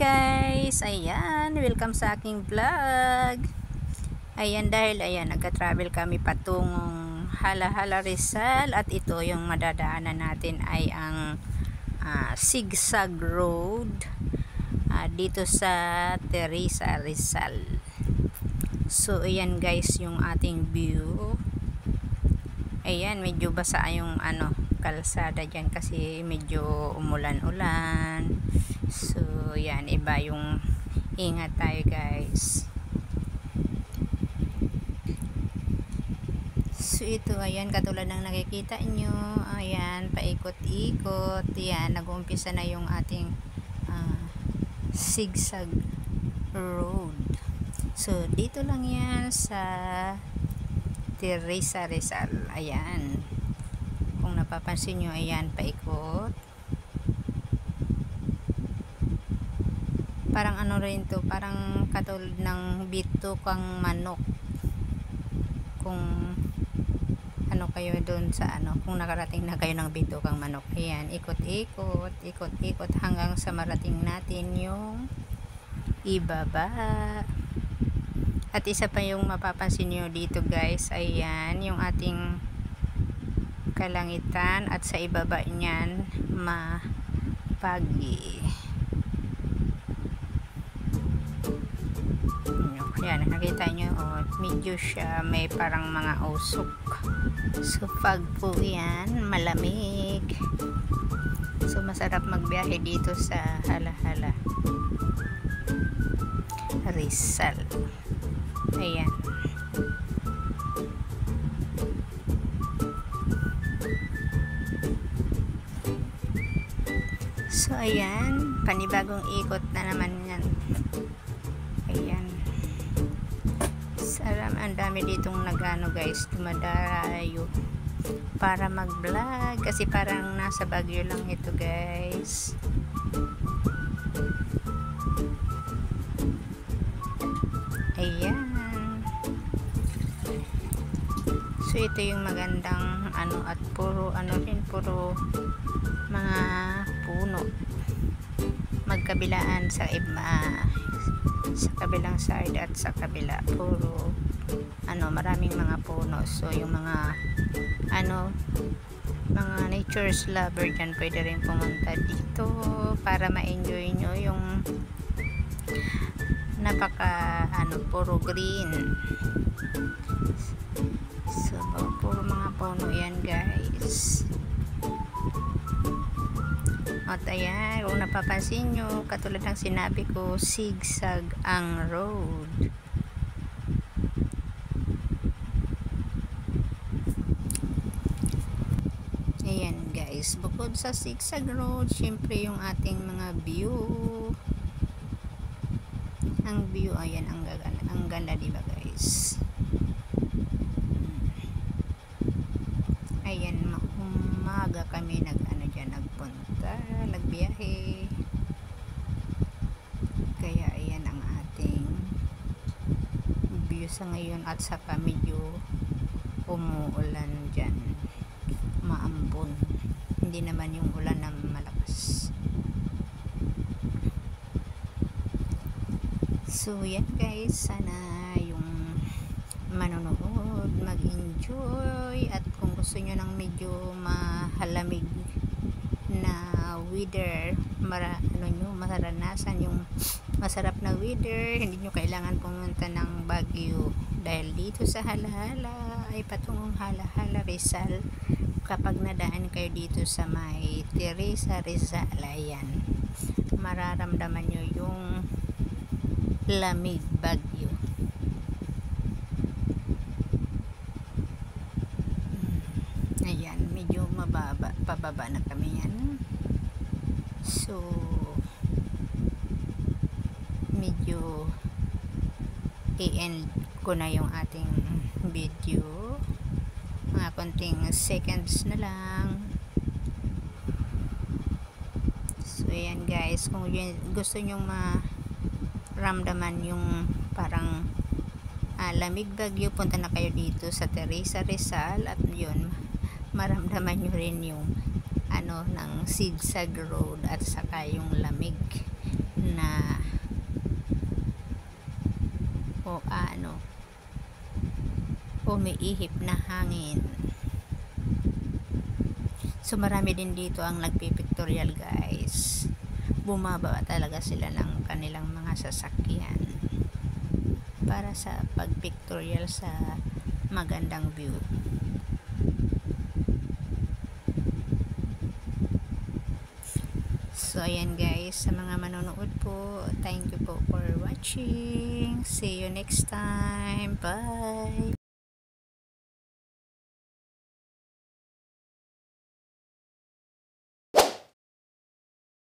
guys, ayan, welcome sa aking vlog. Ayan, dahil ayan, nagka-travel kami patungong Hala-Hala Rizal, at ito yung madadaanan natin ay ang Zigzag Road dito sa Teresa Rizal. So ayan guys, yung ating view. Ayan, medyo basa yung kalsada dyan kasi medyo umulan-ulan. So yan, iba yung ingat tayo guys. So ito, ayan, katulad ng nakikita nyo, ayan, paikot-ikot. Yan, nag-uumpisa na yung ating Zigzag Road. So dito lang yan sa Teresa Rizal. Ayan, kung napapansin nyo, ayan, paikot. Parang ano rin to, parang katulad ng bitukang manok. Kung ano kayo doon sa kung nakarating na kayo ng bitukang manok. Ayan, ikot-ikot, ikot-ikot hanggang sa marating natin yung ibaba. At isa pa yung mapapansin nyo dito guys, ayan, yung ating kalangitan, at sa ibaba niyan mapagi. Yan, nakita nyo, medyo siya may parang mga usok. So pag po yan, malamig. So masarap magbiyahe dito sa Hala-Hala Rizal. Ayan. So ayan, panibagong ikot na naman yan. Ayan. Ang dami ditong nagano guys, dumadarayo para mag vlog kasi parang nasa Baguio lang ito guys. Ayan. So ito yung magandang at puro puro mga puno magkabilaan sa sa kabilang side at sa kabila, puro maraming mga puno. So yung mga mga nature's lover dyan, pwede rin pumunta dito para ma-enjoy nyo yung napaka puro green. So puro mga puno yan guys. At ayan, kung napapansin nyo, katulad ng sinabi ko, zigzag ang road. Ayan guys, bukod sa zigzag road, syempre yung ating mga view. Ang view, ayan, ang ganda diba guys? Ayan, umaga kami nagpunta, nagbiyahe. Kaya ayan ang ating view sa ngayon, at saka medyo umuulan dyan, maambon, hindi naman yung ulan na malakas. So yan guys, sana yung manonood mag-enjoy, at kung gusto nyo ng medyo mahalamig na weather, maranasan yung masarap na weather, hindi nyo kailangan pumunta ng Baguio, dahil dito sa Hala-Hala ay patungong Hala-Hala Rizal. Kapag nadaan kayo dito sa may Teresa Rizal, ayan, mararamdaman nyo yung lamig Baguio. Ayan, medyo pababa na kami yan. So medyo i-end ko na yung ating video, mga konting seconds na lang. So ayan guys, kung gusto nyo maramdaman yung parang lamig Baguio, punta na kayo dito sa Teresa Rizal, at yun, maramdaman nyo rin yung ng zigzag road, at saka yung lamig na o umiihip na hangin. So marami din dito ang nagpipictorial guys. Bumaba talaga sila ng kanilang mga sasakyan para sa pagpictorial sa magandang view. So ayan guys, sa mga manonood po, thank you po for watching. See you next time. Bye.